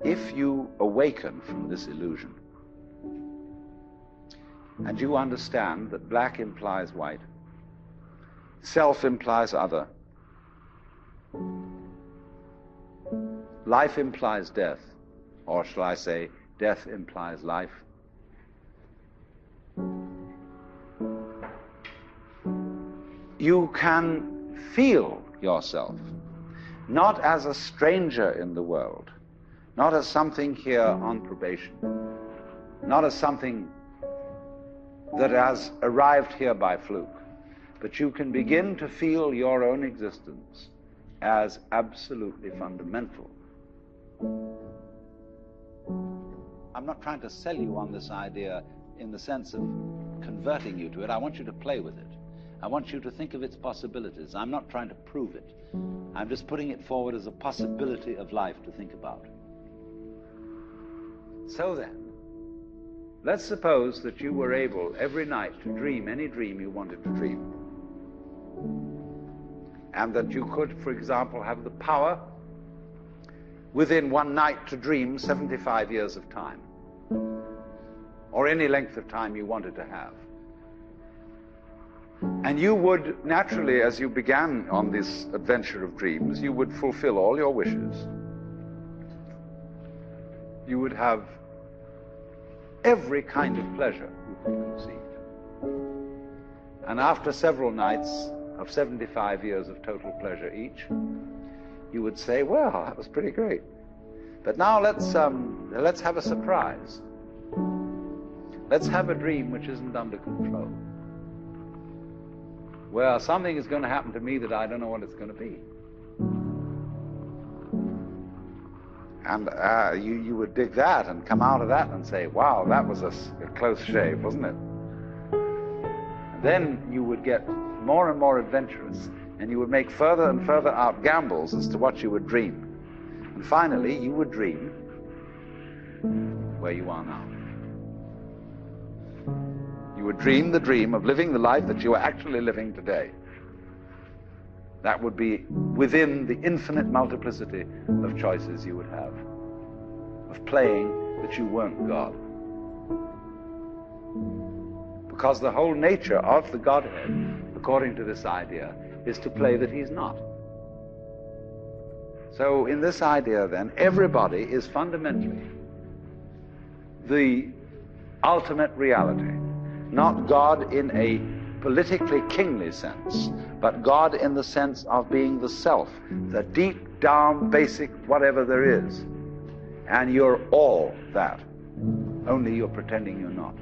if you awaken from this illusion, and you understand that black implies white, self implies other, life implies death, or shall I say, death implies life, you can feel yourself not as a stranger in the world, not as something here on probation, not as something that has arrived here by fluke, but you can begin to feel your own existence as absolutely fundamental. I'm not trying to sell you on this idea in the sense of converting you to it. I want you to play with it. I want you to think of its possibilities. I'm not trying to prove it. I'm just putting it forward as a possibility of life to think about. So then, let's suppose that you were able every night to dream any dream you wanted to dream. And that you could, for example, have the power within one night to dream 75 years of time, or any length of time you wanted to have. And you would naturally, as you began on this adventure of dreams, you would fulfill all your wishes. You would have every kind of pleasure you could conceive. And after several nights of 75 years of total pleasure each, you would say, well, that was pretty great. But now let's have a surprise. Let's have a dream which isn't under control. Well, something is going to happen to me that I don't know what it's going to be. And you would dig that and come out of that and say, wow, that was a close shave, wasn't it? And then you would get more and more adventurous, and you would make further and further out gambles as to what you would dream. And finally, you would dream where you are now. You would dream the dream of living the life that you are actually living today. That would be within the infinite multiplicity of choices you would have, of playing that you weren't God. Because the whole nature of the Godhead, according to this idea, is to play that he's not. So in this idea then, everybody is fundamentally the ultimate reality. Not God in a politically kingly sense, but God in the sense of being the self, the deep down basic whatever there is. And you're all that, only you're pretending you're not.